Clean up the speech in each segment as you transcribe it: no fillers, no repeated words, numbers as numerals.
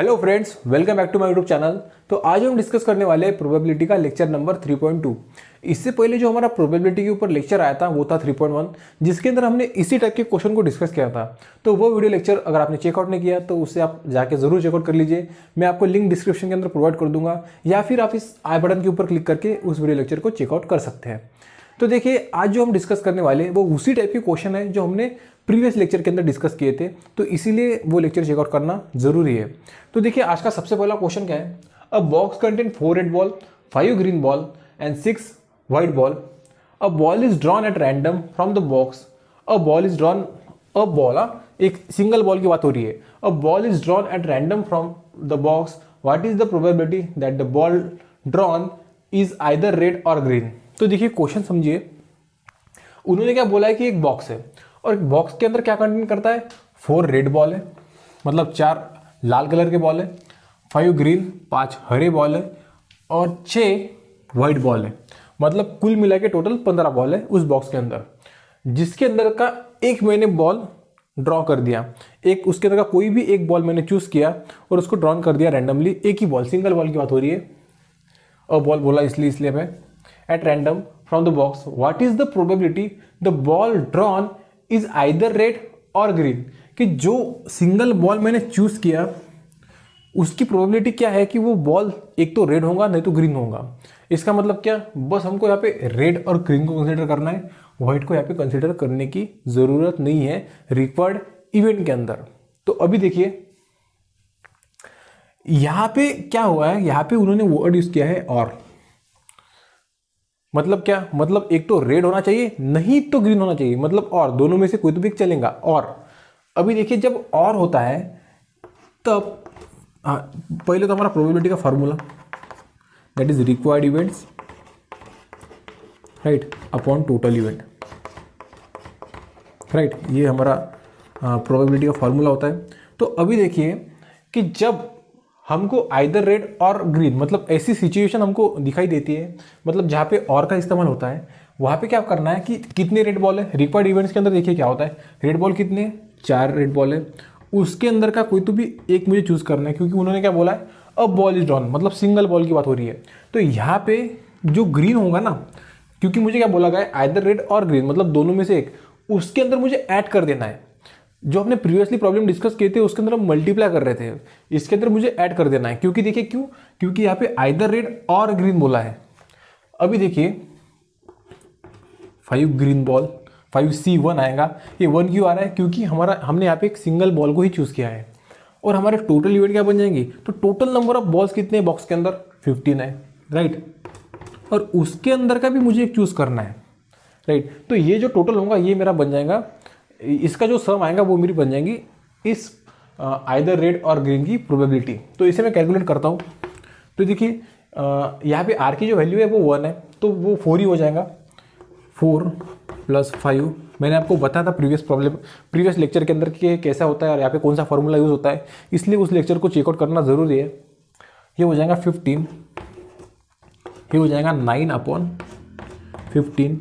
Hello friends, welcome back to my YouTube channel. तो आज हम डिस्कस करने वाले हैं प्रोबेबिलिटी का लेक्चर नंबर 3.2। इससे पहले जो हमारा प्रोबेबिलिटी के ऊपर लेक्चर आया था वो था 3.1, जिसके अंदर हमने इसी टाइप के क्वेश्चन को डिस्कस किया था। तो वो वीडियो लेक्चर अगर आपने चेकआउट नहीं किया तो उससे आप जाके जरूर चेकआउट कर लीजिए। मैं आपको लिंक डिस्क्रिप्शन के अंदर प्रोवाइड कर दूंगा, या फिर आप इस आई बटन के ऊपर क्लिक करके उस वीडियो लेक्चर को चेकआउट कर सकते हैं। तो देखिए, आज जो हम डिस्कस करने वाले हैं वो उसी टाइप के क्वेश्चन है जो हमने प्रीवियस लेक्चर के अंदर डिस्कस किए थे, तो इसीलिए वो लेक्चर चेकआउट करना जरूरी है। तो देखिए, आज का सबसे पहला क्वेश्चन क्या है। अ box contain 4 red ball, 5 green ball and 6 white ball. A ball is drawn at random from the box. A ball is drawn, a ball, एक सिंगल बॉल की बात हो रही है। A ball is drawn at random from the box. What is the probability that the ball drawn is either red और green. तो देखिए, question समझिए। उन्होंने क्या बोला है कि एक बॉक्स है और एक बॉक्स के अंदर क्या कंटेंट करता है, 4 रेड बॉल है, मतलब 4 लाल कलर के बॉल है, 5 ग्रीन 5 हरे बॉल है और 6 व्हाइट बॉल है। मतलब कुल मिला के टोटल 15 बॉल है उस बॉक्स के अंदर, जिसके अंदर का एक मैंने बॉल ड्रॉ कर दिया। एक उसके अंदर का कोई भी एक बॉल मैंने चूज किया और उसको ड्रॉ कर दिया रैंडमली। एक ही बॉल, सिंगल बॉल की बात हो रही है। और बॉल बोला इसलिए मैं at random from the box. What is the probability the ball drawn is either red और ग्रीन। कि जो सिंगल बॉल मैंने चूज किया उसकी प्रोबेबिलिटी क्या है कि वो बॉल एक तो रेड होगा नहीं तो ग्रीन होगा। इसका मतलब क्या, बस हमको यहाँ पे रेड और ग्रीन को कंसीडर करना है, व्हाइट को यहाँ पे कंसीडर करने की जरूरत नहीं है रिक्वायर्ड इवेंट के अंदर। तो अभी देखिए, यहां पे क्या हुआ है, यहां पे उन्होंने वर्ड यूज किया है और। मतलब क्या, मतलब एक तो रेड होना चाहिए नहीं तो ग्रीन होना चाहिए, मतलब और दोनों में से कोई तो भी चलेगा। और अभी देखिए, जब और होता है तब पहले तो हमारा प्रोबेबिलिटी का formula that is required events right upon total event, right. ये हमारा प्रोबेबिलिटी का फॉर्मूला होता है। तो अभी देखिए कि जब हमको आइदर रेड और ग्रीन, मतलब ऐसी सिचुएशन हमको दिखाई देती है, मतलब जहाँ पे और का इस्तेमाल होता है, वहाँ पे क्या करना है कि कितने रेड बॉल है। रिक्वायर्ड इवेंट्स के अंदर देखिए क्या होता है, रेड बॉल कितने, 4 रेड बॉल है। उसके अंदर का कोई तो भी एक मुझे चूज करना है, क्योंकि उन्होंने क्या बोला है, अ बॉल इज ड्रॉन, मतलब सिंगल बॉल की बात हो रही है। तो यहाँ पे जो ग्रीन होगा ना, क्योंकि मुझे क्या बोला गया है आइदर रेड और ग्रीन, मतलब दोनों में से एक, उसके अंदर मुझे ऐड कर देना है। जो हमने प्रीवियसली प्रॉब्लम डिस्कस किए थे उसके अंदर हम मल्टीप्लाई कर रहे थे, इसके अंदर मुझे ऐड कर देना है। क्योंकि देखिए क्यों, क्योंकि यहाँ पे आइदर रेड और ग्रीन बोला है। अभी देखिए 5 ग्रीन बॉल, 5C1 आएगा। ये 1 क्यों आ रहा है, क्योंकि हमने यहाँ पे एक सिंगल बॉल को ही चूज किया है। और हमारे टोटल इवेंट क्या बन जाएंगी, तो टोटल नंबर ऑफ बॉल्स कितने हैं बॉक्स के अंदर, 15 है, राइट। और उसके अंदर का भी मुझे एक चूज करना है, राइट। तो ये जो टोटल होगा ये मेरा बन जाएगा, इसका जो सम आएगा वो मेरी बन जाएंगी इस आइदर रेड और ग्रीन की प्रोबेबिलिटी। तो इसे मैं कैलकुलेट करता हूँ। तो देखिए यहाँ पे आर की जो वैल्यू है वो 1 है, तो वो 4 ही हो जाएगा। 4 + 5 मैंने आपको बताया था प्रीवियस लेक्चर के अंदर कि कैसा होता है और यहाँ पे कौन सा फॉर्मूला यूज होता है, इसलिए उस लेक्चर को चेकआउट करना जरूरी है। ये हो जाएगा 15, ये हो जाएगा 9/15।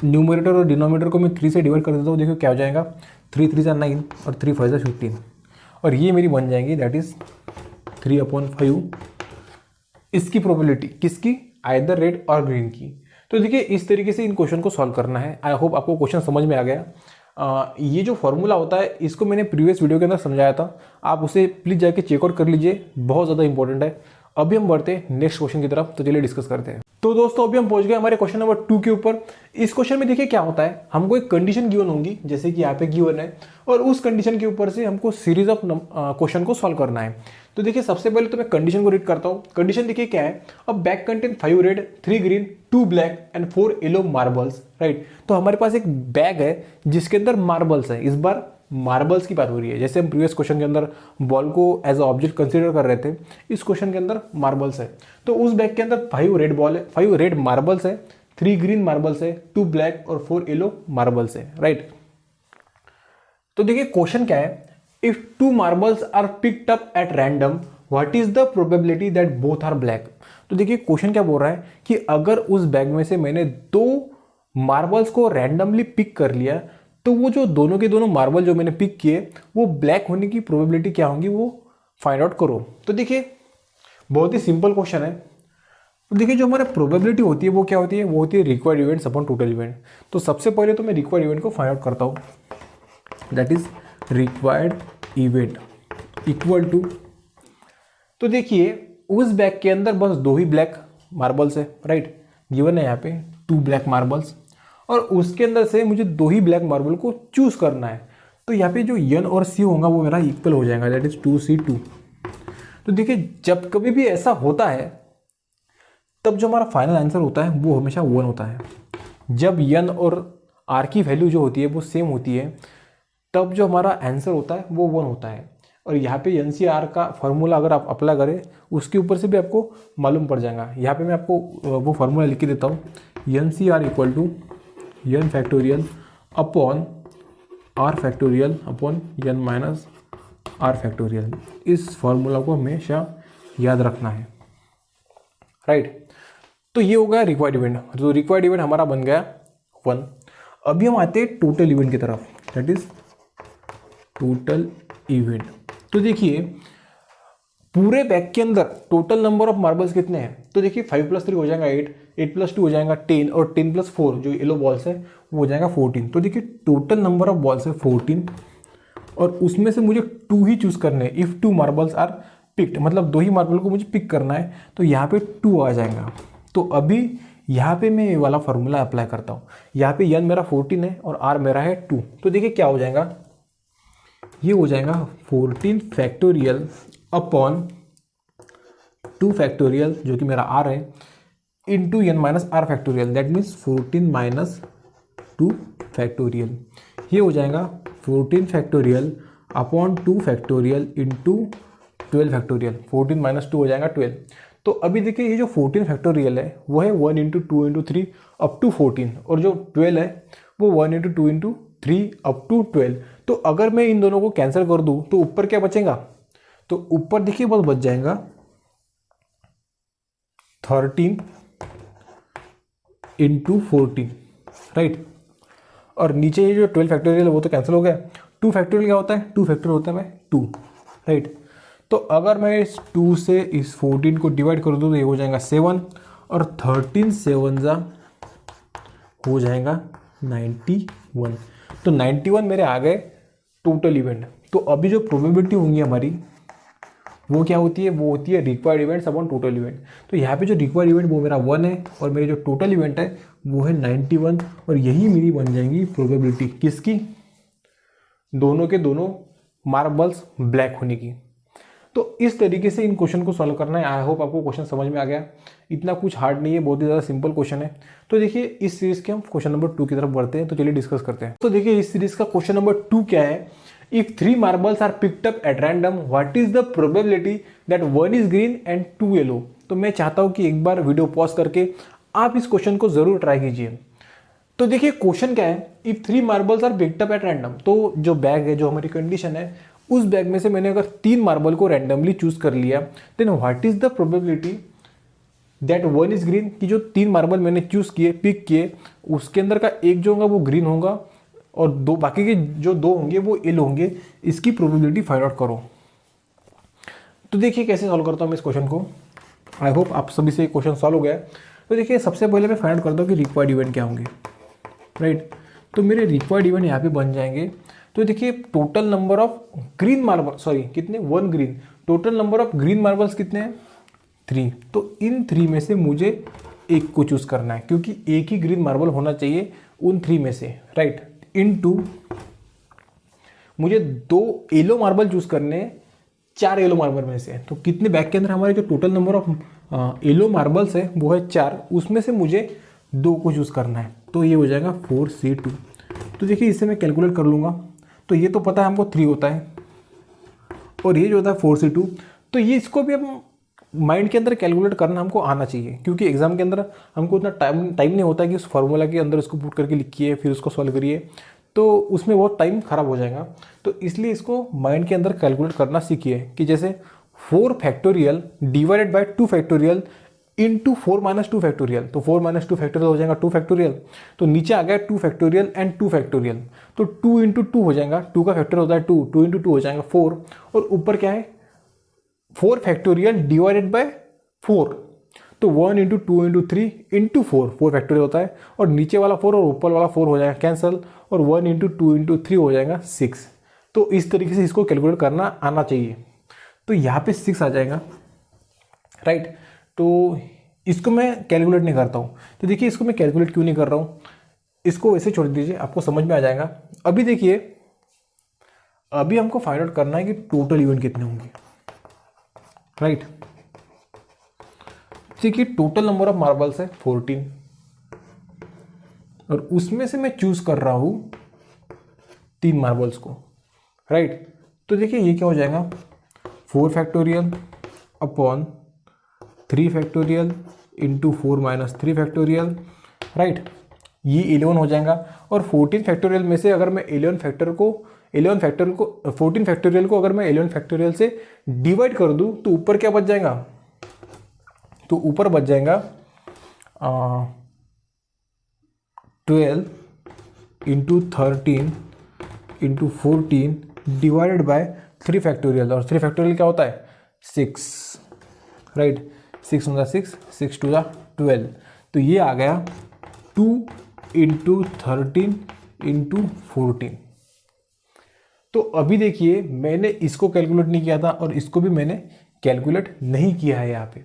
न्यूमरेटर और डिनोमिनेटर को मैं 3 से डिवाइड कर देता हूँ। देखो क्या हो जाएगा, 3 3 = 9 और 3 5 = 15, और ये मेरी बन जाएंगी दैट इज 3/5 इसकी प्रोबेबिलिटी, किसकी, आइदर रेड और ग्रीन की। तो देखिए इस तरीके से इन क्वेश्चन को सॉल्व करना है। आई होप आपको क्वेश्चन समझ में आ गया। ये जो फॉर्मूला होता है इसको मैंने प्रीवियस वीडियो के अंदर समझाया था, आप उसे प्लीज जाके चेकआउट कर लीजिए, बहुत ज़्यादा इंपॉर्टेंट है। अभी हम बढ़ते हैं नेक्स्ट क्वेश्चन की तरफ, तो चलिए डिस्कस करते हैं। तो दोस्तों अभी हम पहुंच गए हमारे क्वेश्चन नंबर 2 के ऊपर। इस क्वेश्चन में देखिए क्या होता है, हमको एक कंडीशन गिवन होगी, जैसे कि यहाँ पे गिवन है, और उस कंडीशन के ऊपर से हमको सीरीज ऑफ क्वेश्चन को सॉल्व करना है। तो देखिए सबसे पहले तो मैं कंडीशन को रीड करता हूँ। कंडीशन देखिए क्या है, अब bag contain 5 red, 3 green, 2 black and 4 yellow marbles, right. तो हमारे पास एक बैग है जिसके अंदर मार्बल्स है। इस बार मार्बल्स की बात हो रही है, जैसे हम प्रीवियस क्वेश्चन के अंदर बॉल को एज अ ऑब्जेक्ट कंसीडर कर रहे थे, इस क्वेश्चन के अंदर मार्बल्स है। तो उस बैग के अंदर 5 रेड बॉल है, 5 रेड मार्बल्स है, 3 ग्रीन मार्बल्स है, 2 ब्लैक और 4 येलो मार्बल्स है, राइट। तो देखिए क्वेश्चन क्या है, if 2 marbles are picked up at random what is the probability that both are black. तो देखिए क्वेश्चन क्या बोल रहा है कि अगर उस बैग में से मैंने 2 मार्बल्स को रैंडमली पिक कर लिया, तो वो जो दोनों के दोनों मार्बल जो मैंने पिक किए वो ब्लैक होने की प्रोबेबिलिटी क्या होंगी, वो फाइंड आउट करो। तो देखिए बहुत ही सिंपल क्वेश्चन है। तो देखिए जो हमारा प्रोबेबिलिटी होती है वो क्या होती है, वो होती है required events upon total event. तो सबसे पहले तो मैं रिक्वायर्ड इवेंट को फाइंड आउट करता हूँ, that is required event equal to, तो देखिए उस बैग के अंदर बस 2 ही ब्लैक मार्बल्स है, राइट, गिवन है यहाँ पे 2 ब्लैक मार्बल्स, और उसके अंदर से मुझे 2 ही ब्लैक मार्बल को चूज करना है। तो यहाँ पे जो n और c होगा वो मेरा इक्वल हो जाएगा, दैट इज 2c2। तो देखिए जब कभी भी ऐसा होता है तब जो हमारा फाइनल आंसर होता है वो हमेशा 1 होता है। जब n और r की वैल्यू जो होती है वो सेम होती है तब जो हमारा आंसर होता है वो 1 होता है। और यहाँ पे NCR का फॉर्मूला अगर आप अप्लाई करें उसके ऊपर से भी आपको मालूम पड़ जाएगा। यहाँ पे मैं आपको वो फार्मूला लिख के देता हूँ, NCR equal to n factorial upon r factorial upon n minus r factorial. इस फार्मूला को हमेशा याद रखना है, राइट। तो ये हो गया रिक्वायर्ड इवेंट। तो रिक्वायर्ड इवेंट हमारा बन गया 1। अभी हम आते हैं टोटल इवेंट की तरफ, दैट इज टोटल इवेंट। तो देखिए पूरे बैग के अंदर टोटल नंबर ऑफ मार्बल्स कितने हैं, तो देखिए 5 + 3 हो जाएगा 8, 8 + 2 हो जाएगा 10, और 10 + 4 जो येलो बॉल्स है वो हो जाएगा 14। तो देखिए टोटल नंबर ऑफ बॉल्स है 14, और उसमें से मुझे 2 ही चूज करने हैं। इफ 2 मार्बल्स आर पिक्ड, मतलब 2 ही मार्बल को मुझे पिक करना है, तो यहाँ पे 2 आ जाएगा। तो अभी यहाँ पे मैं ये वाला फार्मूला अप्लाई करता हूँ। यहाँ पे n मेरा 14 है और r मेरा है 2। तो देखिए क्या हो जाएगा, ये हो जाएगा 14 फैक्टोरियल अपॉन 2 फैक्टोरियल जो कि मेरा r है into n minus r factorial, that means 14 minus 2 factorial. ये हो जाएगा 14 factorial upon 2 factorial into 12 factorial. 14 minus 2 हो जाएगा 12। तो अभी देखिए ये जो 14 फैक्टोरियल है वो है 1 × 2 × 3 अप टू 14, और जो 12 है वो 1 × 2 × 3 अप टू 12। तो अगर मैं इन दोनों को कैंसिल कर दूं तो ऊपर क्या बचेगा, तो ऊपर देखिए बस बच जाएगा 13 × 14, राइट। और नीचे ये जो 12 फैक्टोरियल है वो तो कैंसिल हो गया। 2 फैक्टोरियल क्या होता है, 2 फैक्टोरियल होता है 2, राइट। तो अगर मैं इस 2 से इस 14 को डिवाइड कर दूं तो ये हो जाएगा 7, और 13 7 जा हो जाएगा 91। तो 91 मेरे आ गए टोटल इवेंट। तो अभी जो प्रोबेबिलिटी होंगी हमारी वो क्या होती है, वो होती है required events upon total event. तो यहाँ पे जो रिक्वायर्ड इवेंट वो मेरा 1 है, और मेरे जो टोटल इवेंट है वो है 91, और यही मेरी बन जाएंगी प्रोबेबिलिटी किसकी, दोनों के दोनों मार्बल्स ब्लैक होने की। तो इस तरीके से इन क्वेश्चन को सॉल्व करना है। आई होप आपको क्वेश्चन समझ में आ गया। इतना कुछ हार्ड नहीं है, बहुत ही ज़्यादा सिंपल क्वेश्चन है। तो देखिए इस सीरीज के हम क्वेश्चन नंबर 2 की तरफ बढ़ते हैं। तो चलिए डिस्कस करते हैं। तो देखिए इस सीरीज का क्वेश्चन नंबर 2 क्या है, if 3 marbles are picked up at random what is the probability that 1 is green and 2 yellow. तो मैं चाहता हूँ कि एक बार वीडियो पॉज करके आप इस क्वेश्चन को जरूर ट्राई कीजिए। तो देखिए क्वेश्चन क्या है, if 3 marbles are picked up at random. तो जो बैग है, जो हमारी कंडीशन है, उस बैग में से मैंने अगर 3 मार्बल को रैंडमली चूज कर लिया, then what is the probability that 1 is green, कि जो 3 मार्बल मैंने चूज किए, पिक किए, उसके अंदर का एक जो होगा वो ग्रीन होगा और बाकी के जो 2 होंगे वो येलो होंगे। इसकी प्रोबेबिलिटी फाइंड आउट करो। तो देखिए कैसे सॉल्व करता हूँ मैं इस क्वेश्चन को। आई होप आप सभी से क्वेश्चन सॉल्व हो गया है। तो देखिए सबसे पहले मैं फाइंड आउट करता हूँ कि रिक्वायर्ड इवेंट क्या होंगे, राइट। तो मेरे रिक्वायर्ड इवेंट यहाँ पे बन जाएंगे। तो देखिए total number of green marble, sorry कितने, 1 green. Total number of green marbles कितने हैं, 3। तो इन 3 में से मुझे एक को चूज करना है, क्योंकि एक ही ग्रीन मार्बल होना चाहिए उन 3 में से, राइट। इनटू मुझे 2 येलो मार्बल चूज करने हैं 4 येलो मार्बल में से। तो कितने बैग के अंदर हमारे जो total number of yellow marbles है वो है 4, उसमें से मुझे 2 को चूज करना है। तो ये हो जाएगा 4c2। तो देखिए इसे मैं कैलकुलेट कर लूँगा। तो ये तो पता है हमको 3 होता है, और ये जो होता है 4c2। तो ये इसको भी हम माइंड के अंदर कैलकुलेट करना हमको आना चाहिए, क्योंकि एग्जाम के अंदर हमको उतना टाइम नहीं होता कि उस फार्मूला के अंदर उसको पुट करके लिखिए फिर उसको सॉल्व करिए, तो उसमें बहुत टाइम खराब हो जाएगा। तो इसलिए इसको माइंड के अंदर कैलकुलेट करना सीखिए कि जैसे 4 factorial divided by 2 factorial into 4 minus 2 factorial. तो 4 माइनस 2 फैक्टोरियल हो जाएगा 2 फैक्टोरियल। तो नीचे आ गया 2 फैक्टोरियल एंड 2 फैक्टोरियल। तो 2 इंटू 2 हो जाएगा, 2 का फैक्टर होता है 2, 2 इंटू 2 हो जाएगा 4, और ऊपर क्या है 4 फैक्टोरियल डिवाइडेड बाय 4, तो 1 इंटू 2 इंटू 3 इंटू 4 फैक्टोरियल होता है, और नीचे वाला 4 और ऊपर वाला 4 हो जाएगा कैंसल, और 1 इंटू 2 इंटू 3 हो जाएगा 6। तो इस तरीके से इसको कैलकुलेट करना आना चाहिए। तो यहाँ पे 6 आ जाएगा, राइट। तो इसको मैं कैलकुलेट नहीं करता हूँ। तो देखिए इसको मैं कैलकुलेट क्यों नहीं कर रहा हूँ, इसको वैसे छोड़ दीजिए, आपको समझ में आ जाएगा। अभी देखिए, अभी हमको फाइंड आउट करना है कि टोटल इवेंट कितने होंगे, राइट। देखिए टोटल नंबर ऑफ मार्बल्स है 14, और उसमें से मैं चूज कर रहा हूं 3 मार्बल्स को, राइट। तो देखिए ये क्या हो जाएगा, 4 factorial upon 3 factorial into 4 minus 3 factorial, right. ये 11 हो जाएगा। और 14 फैक्टोरियल में से अगर मैं 14 फैक्टोरियल को अगर मैं 11 फैक्टोरियल से डिवाइड कर दूं तो ऊपर क्या बच जाएगा, तो ऊपर बच जाएगा 12 into 13 into 14 divided by 3 factorial, और 3 फैक्टोरियल क्या होता है 6, राइट। 6 × 6, 6 × 12, तो ये आ गया 2 इंटू 13 इंटू 14। तो अभी देखिए मैंने इसको कैलकुलेट नहीं किया था और इसको भी मैंने कैलकुलेट नहीं किया है यहाँ पे।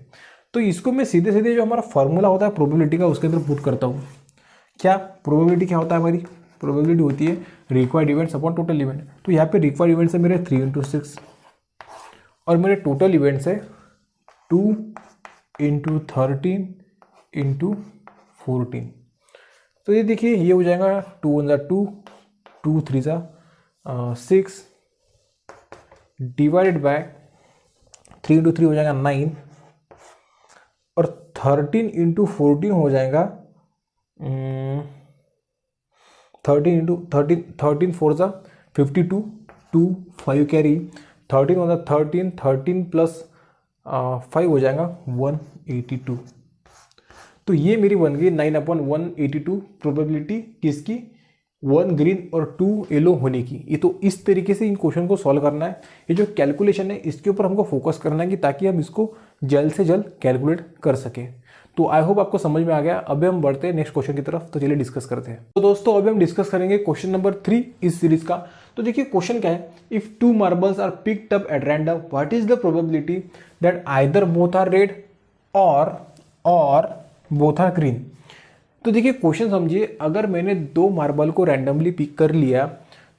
तो इसको मैं सीधे सीधे जो हमारा फॉर्मूला होता है प्रोबेबिलिटी का उसके अंदर पुट करता हूँ। क्या प्रोबेबिलिटी क्या होता है, हमारी प्रोबेबिलिटी होती है required events upon total event. तो यहाँ पे रिक्वायर्ड इवेंट्स है मेरे 3 × 6, और मेरे टोटल इवेंट्स है 2 इंटू 13 इंटू 14। तो ये देखिए ये हो जाएगा 2 × 1 2, 2 × 3 6 डिवाइडेड बाय 3 × 3 हो जाएगा 9, और 13 इंटू 14 हो जाएगा 13 इंटू 13 4 52, 2 5 कैरी, 13 होता 13, 13 प्लस 5 हो जाएगा 182। तो ये मेरी बन गई 9/182 प्रोबेबिलिटी किसकी, 1 ग्रीन और 2 येलो होने की। ये तो इस तरीके से इन क्वेश्चन को सॉल्व करना है। ये जो कैलकुलेशन है इसके ऊपर हमको फोकस करना है कि ताकि हम इसको जल्द से जल्द कैलकुलेट कर सके। तो आई होप आपको समझ में आ गया। अभी हम बढ़ते हैं नेक्स्ट क्वेश्चन की तरफ, तो चलिए डिस्कस करते हैं। तो दोस्तों अभी हम डिस्कस करेंगे क्वेश्चन नंबर 3 इस सीरीज का। तो देखिए क्वेश्चन क्या है, if 2 marbles are picked up at random what is the probability that either both are red और बोथ आर ग्रीन। तो देखिए क्वेश्चन समझिए, अगर मैंने 2 मार्बल को रैंडमली पिक कर लिया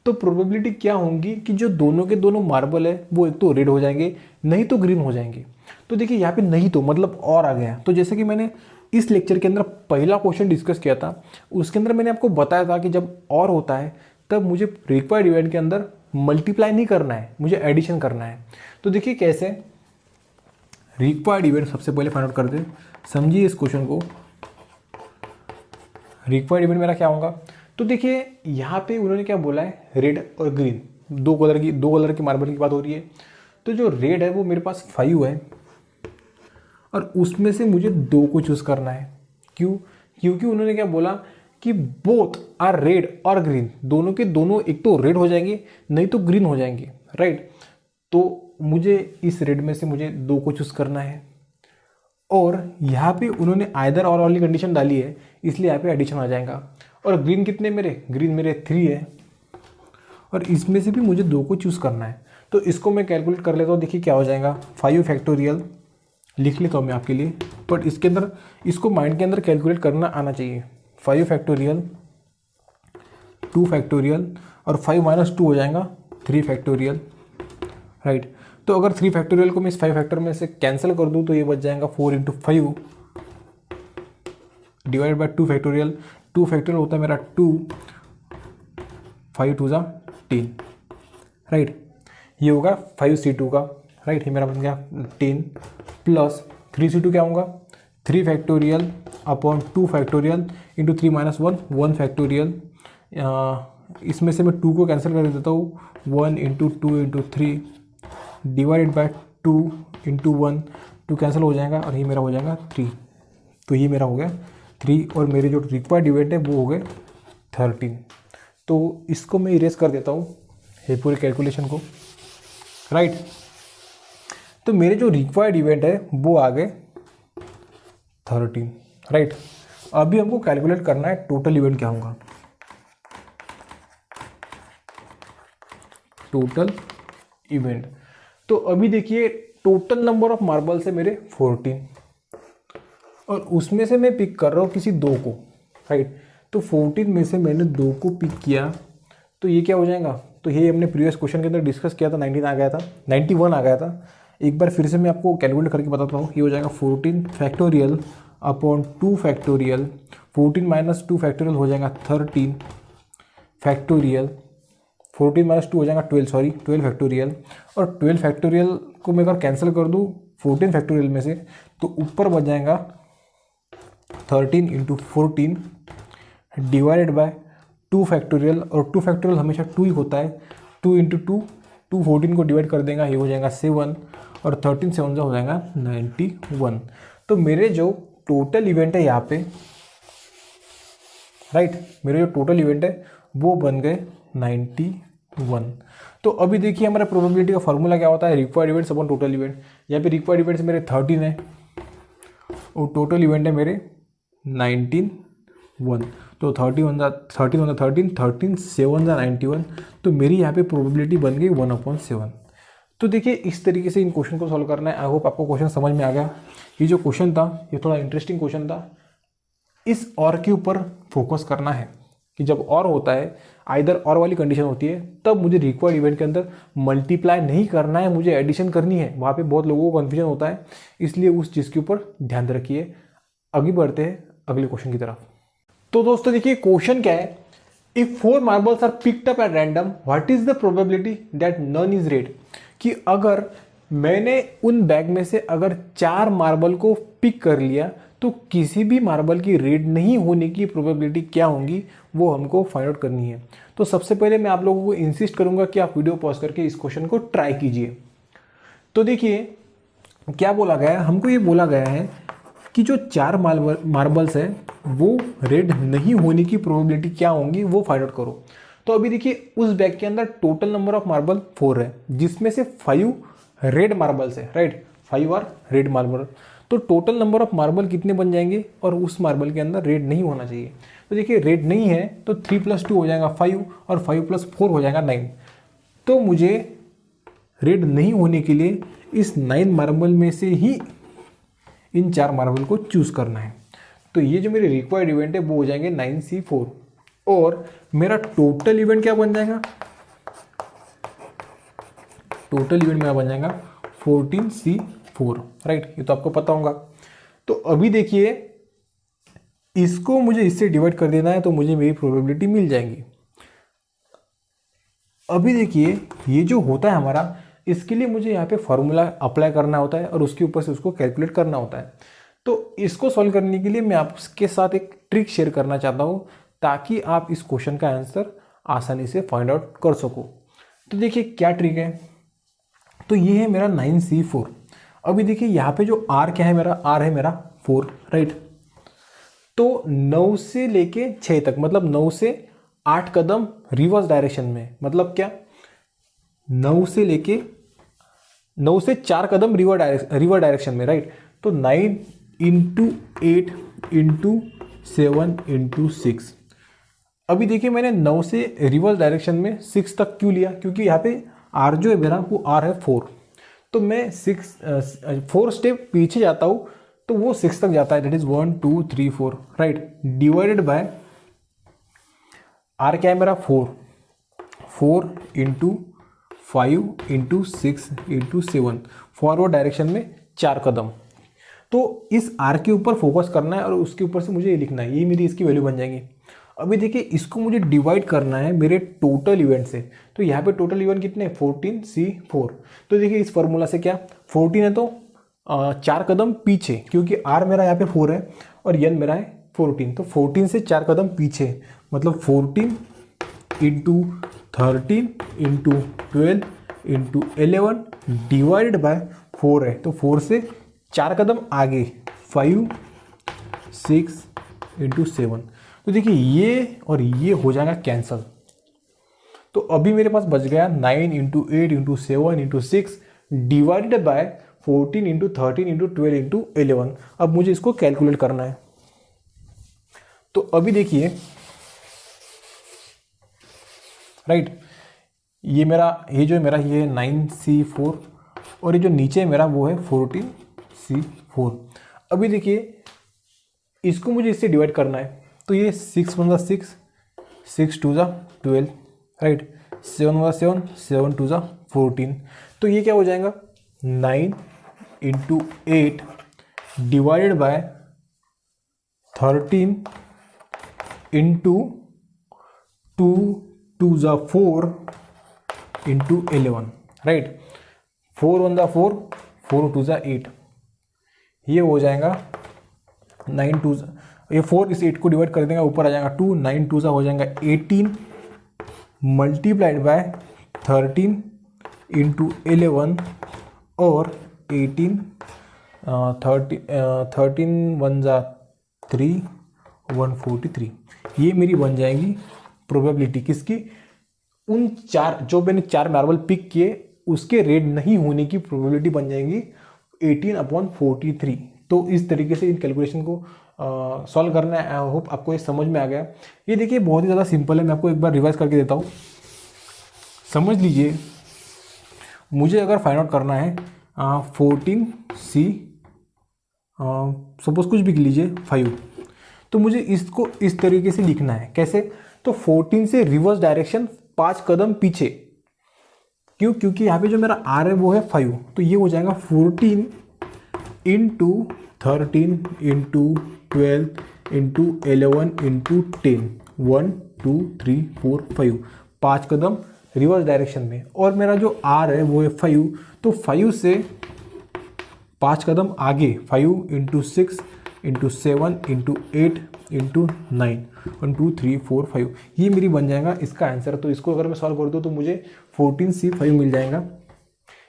तो प्रोबेबिलिटी क्या होंगी कि जो दोनों के दोनों मार्बल है वो एक तो रेड हो जाएंगे नहीं तो ग्रीन हो जाएंगे। तो देखिए यहाँ पे नहीं तो मतलब और आ गया। तो जैसे कि मैंने इस लेक्चर के अंदर पहला क्वेश्चन डिस्कस किया था, उसके अंदर मैंने आपको बताया था कि जब और होता है तब मुझे रिक्वायर्ड इवेंट के अंदर मल्टीप्लाई नहीं करना है, मुझे एडिशन करना है। तो देखिए कैसे, रिक्वायर्ड इवेंट सबसे पहले फाइंड आउट कर दे। समझिए इस क्वेश्चन को, रिक्वायर्ड इवेंट मेरा क्या होगा। तो देखिए यहाँ पे उन्होंने क्या बोला है, रेड और ग्रीन, दो कलर की मार्बल की बात हो रही है। तो जो रेड है वो मेरे पास 5 है, और उसमें से मुझे 2 को चूज करना है। क्यों, क्योंकि उन्होंने क्या बोला कि बोथ आर रेड और ग्रीन, दोनों के दोनों एक तो रेड हो जाएंगे नहीं तो ग्रीन हो जाएंगे, राइट। तो मुझे इस रेड में से मुझे 2 को चूज करना है, और यहाँ पे उन्होंने आइदर और वाली कंडीशन डाली है इसलिए यहाँ पे एडिशन आ जाएगा। और ग्रीन कितने मेरे, ग्रीन मेरे 3 है, और इसमें से भी मुझे 2 को चूज करना है। तो इसको मैं कैलकुलेट कर लेता हूँ। देखिए क्या हो जाएगा, 5 फैक्टोरियल लिख लेता हूँ मैं आपके लिए, बट इसके अंदर इसको माइंड के अंदर कैलकुलेट करना आना चाहिए। 5 फैक्टोरियल 2 फैक्टोरियल और 5 माइनस 2 हो जाएगा 3 फैक्टोरियल, राइट। तो अगर 3 फैक्टोरियल को मैं इस 5 फैक्टर में से कैंसिल कर दूं तो ये बच जाएगा 4 × 5 डिवाइड बाय 2 फैक्टोरियल। 2 फैक्टोरियल होता है मेरा 2, 5 × 2 = 10, राइट। ये होगा 5C2 का, राइट। ये मेरा बन गया 10 प्लस 3C2 क्या होगा, 3 factorial upon 2 factorial into 3 minus 1 factorial. इसमें से मैं 2 को कैंसिल कर देता हूँ, 1 × 2 × 3 डिवाइडेड बाय 2 × 1, 2 कैंसिल हो जाएगा और ये मेरा हो जाएगा 3। तो ये मेरा हो गया 3, और मेरे जो रिक्वायर्ड इवेंट है वो हो गए 13। तो इसको मैं इरेज कर देता हूँ ये पूरे कैलकुलेशन को, राइट। तो मेरे जो रिक्वायर्ड इवेंट है वो आ गए 13, राइट। अभी हमको कैलकुलेट करना है टोटल इवेंट क्या होगा। टोटल इवेंट, तो अभी देखिए टोटल नंबर ऑफ मार्बल्स है मेरे 14 और उसमें से मैं पिक कर रहा हूँ किसी 2 को, राइट। तो 14 में से मैंने 2 को पिक किया, तो ये क्या हो जाएगा, तो ये हमने प्रीवियस क्वेश्चन के अंदर डिस्कस किया था, 19 आ गया था, 91 आ गया था। एक बार फिर से मैं आपको कैलकुलेट करके बताता हूँ। ये हो जाएगा 14 factorial upon 2 factorial, 14 minus 2 factorial हो जाएगा 13 फैक्टोरियल, 14 माइनस 2 हो जाएगा 12 फैक्टोरियल, और 12 फैक्टोरियल को मैं अगर कैंसिल कर दूँ 14 फैक्टोरियल में से, तो ऊपर बच जाएगा 13 इंटू 14 डिवाइडेड बाय 2 फैक्टोरियल, और 2 फैक्टोरियल हमेशा 2 ही होता है, 2 इंटू 2 14 को डिवाइड कर देगा, ये हो जाएगा 7, और 13 7 हो जाएगा 91। तो मेरे जो टोटल इवेंट है यहाँ पे, राइट, मेरे जो टोटल इवेंट है वो बन गए 91। तो अभी देखिए हमारे प्रोबेबिलिटी का फॉर्मूला क्या होता है, required events upon total event. यहाँ पे रिक्वायर्ड इवेंट्स मेरे 13 है और टोटल इवेंट है मेरे 91। तो 13 7 91, तो मेरी यहाँ पे प्रोबेबिलिटी बन गई 1/7। तो देखिए इस तरीके से इन क्वेश्चन को सॉल्व करना है। आई होप आपको क्वेश्चन समझ में आ गया। ये जो क्वेश्चन था ये थोड़ा इंटरेस्टिंग क्वेश्चन था। इस और के ऊपर फोकस करना है कि जब और होता है, आइदर और वाली कंडीशन होती है, तब मुझे रिक्वायर्ड इवेंट के अंदर मल्टीप्लाई नहीं करना है, मुझे एडिशन करनी है। वहाँ पे बहुत लोगों को कन्फ्यूजन होता है, इसलिए उस चीज़ के ऊपर ध्यान रखिए। आगे बढ़ते हैं अगले क्वेश्चन की तरफ। तो दोस्तों देखिए क्वेश्चन क्या है, if 4 marbles are picked up at random what is the probability that none is red. कि अगर मैंने उन बैग में से अगर 4 मार्बल को पिक कर लिया तो किसी भी मार्बल की रेड नहीं होने की प्रोबेबिलिटी क्या होंगी, वो हमको फाइंड आउट करनी है। तो सबसे पहले मैं आप लोगों को इंसिस्ट करूंगा कि आप वीडियो पॉज करके इस क्वेश्चन को ट्राई कीजिए। तो देखिए क्या बोला गया है, हमको ये बोला गया है कि जो 4 मार्बल्स है वो रेड नहीं होने की प्रोबेबिलिटी क्या होंगी वो फाइंड आउट करो। तो अभी देखिए उस बैग के अंदर टोटल नंबर ऑफ मार्बल 4 है, जिसमें से 5 रेड मार्बल्स है, राइट, 5 आर रेड मार्बल। तो टोटल नंबर ऑफ मार्बल कितने बन जाएंगे, और उस मार्बल के अंदर रेड नहीं होना चाहिए। तो देखिए रेड नहीं है तो 3 + 2 हो जाएगा 5, और 5 + 4 हो जाएगा 9। तो मुझे रेड नहीं होने के लिए इस 9 मार्बल में से ही इन 4 मार्बल को चूज करना है। तो ये जो मेरे रिक्वायर्ड इवेंट है वो हो जाएंगे 9C4, और मेरा टोटल इवेंट क्या बन जाएगा, टोटल इवेंट मेरा बन जाएगा 14C4, राइट। ये तो आपको पता होगा। तो अभी देखिए इसको मुझे इससे डिवाइड कर देना है तो मुझे मेरी प्रोबेबिलिटी मिल जाएंगी। अभी देखिए ये जो होता है हमारा, इसके लिए मुझे यहाँ पे फॉर्मूला अप्लाई करना होता है और उसके ऊपर से उसको कैलकुलेट करना होता है। तो इसको सॉल्व करने के लिए मैं आपके साथ एक ट्रिक शेयर करना चाहता हूँ ताकि आप इस क्वेश्चन का आंसर आसानी से फाइंड आउट कर सको। तो देखिए क्या ट्रिक है, तो ये है मेरा 9C4। अभी देखिए यहाँ पे जो R क्या है मेरा, R है मेरा 4, राइट। तो 9 से लेके 6 तक, मतलब 9 से 8 कदम रिवर्स डायरेक्शन में, मतलब क्या, 9 से 4 कदम रिवर डायरेक्शन में, राइट। तो 9 × 8 × 7 × 6। अभी देखिए मैंने 9 से रिवर्स डायरेक्शन में 6 तक क्यों लिया, क्योंकि यहाँ पे R जो है मेरा वो R है 4। तो मैं 4 स्टेप पीछे जाता हूँ तो वो 6 तक जाता है, that is 1 2 3 4, right. Divided by R क्या है मेरा 4 × 5 × 6 × 7, फॉरवर्ड डायरेक्शन में 4 कदम। तो इस R के ऊपर फोकस करना है और उसके ऊपर से मुझे ये लिखना है, ये मेरी इसकी वैल्यू बन जाएंगी। अभी देखिए इसको मुझे डिवाइड करना है मेरे टोटल इवेंट से। तो यहाँ पे टोटल इवेंट कितने, 14C4। तो देखिए इस फॉर्मूला से क्या, 14 है तो 4 कदम पीछे, क्योंकि R मेरा यहाँ पे 4 है और N मेरा है 14। तो 14 से 4 कदम पीछे, मतलब 14 × 13 × 12 × 11 डिवाइडेड बाय 4 है, तो 4 से 4 कदम आगे 5 6 × 7। तो देखिए ये और ये हो जाएगा कैंसल। तो अभी मेरे पास बच गया 9 × 8 × 7 × 6 divided by 14 into 13 into 12 into 11। अब मुझे इसको कैलकुलेट करना है। तो अभी देखिए, राइट, ये जो मेरा ये 9C4 और ये जो नीचे मेरा वो है 14C4। अभी देखिए इसको मुझे इससे डिवाइड करना है। तो ये 6 × 6, 6 × 12, राइट, 7 × 7, 7 × 14। तो ये क्या हो जाएगा 9 × 8 divided by 13 into 2 × 4 into 11, right. 4 × 1 4, 4 × 2 8। ये हो जाएगा 9 2, ये 4 इस 8 को डिवाइड कर देंगे, ऊपर आ जाएगा 2, 9 2 हो जाएगा 18 मल्टीप्लाइड बाय 13 इंटू 11 और 18 13 1 जा 3 143। ये मेरी बन जाएगी प्रोबेबिलिटी किसकी, उन चार जो मैंने 4 मार्बल पिक किए उसके रेड नहीं होने की प्रोबेबिलिटी बन जाएगी 18/43। तो इस तरीके से इन कैलकुलेशन को सॉल्व करना है। आई होप आपको ये समझ में आ गया। ये देखिए बहुत ही ज़्यादा सिंपल है, मैं आपको एक बार रिवाइज करके देता हूँ, समझ लीजिए। मुझे अगर फाइंड आउट करना है 14C सपोज कुछ भी लीजिए 5, तो मुझे इसको इस तरीके से लिखना है। कैसे, तो 14 से रिवर्स डायरेक्शन 5 कदम पीछे। क्यों, क्योंकि यहाँ पे जो मेरा R है वो है 5, तो ये हो जाएगा 14 इंटू 13 इंटू 12 इंटू 11 इंटू 10, 1 2 3 4 5, 5 कदम रिवर्स डायरेक्शन में। और मेरा जो R है वो है 5, तो 5 से 5 कदम आगे 5 इंटू 6 इंटू 7 इंटू 8 इंटू 9, 1 2 3 4 5, ये मेरी बन जाएगा इसका आंसर। तो इसको अगर मैं सॉल्व कर दूँ तो मुझे 14C5 मिल जाएगा।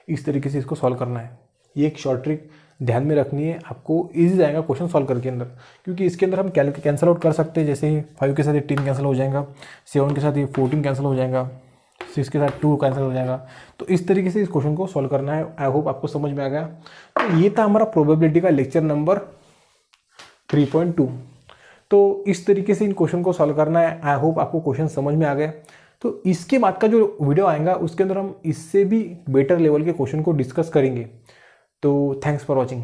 इस तरीके से इसको सॉल्व करना है। ये एक शॉर्ट ट्रिक ध्यान में रखनी है, आपको इजी जाएगा क्वेश्चन सॉल्व करके अंदर, क्योंकि इसके अंदर हम कैंसल आउट कर सकते हैं। जैसे 5 के साथ ये 10 कैंसिल हो जाएगा, 7 के साथ ये 14 कैंसिल हो जाएगा, 6 के साथ 2 कैंसिल हो जाएगा। तो इस तरीके से इस क्वेश्चन को सॉल्व करना है। आई होप आपको समझ में आ गया। तो ये था हमारा प्रोबेबिलिटी का लेक्चर नंबर 3.2। तो इस तरीके से इन क्वेश्चन को सॉल्व करना है। आई होप आपको क्वेश्चन समझ में आ गए। तो इसके बाद का जो वीडियो आएगा उसके अंदर हम इससे भी बेटर लेवल के क्वेश्चन को डिस्कस करेंगे। तो थैंक्स फॉर वॉचिंग।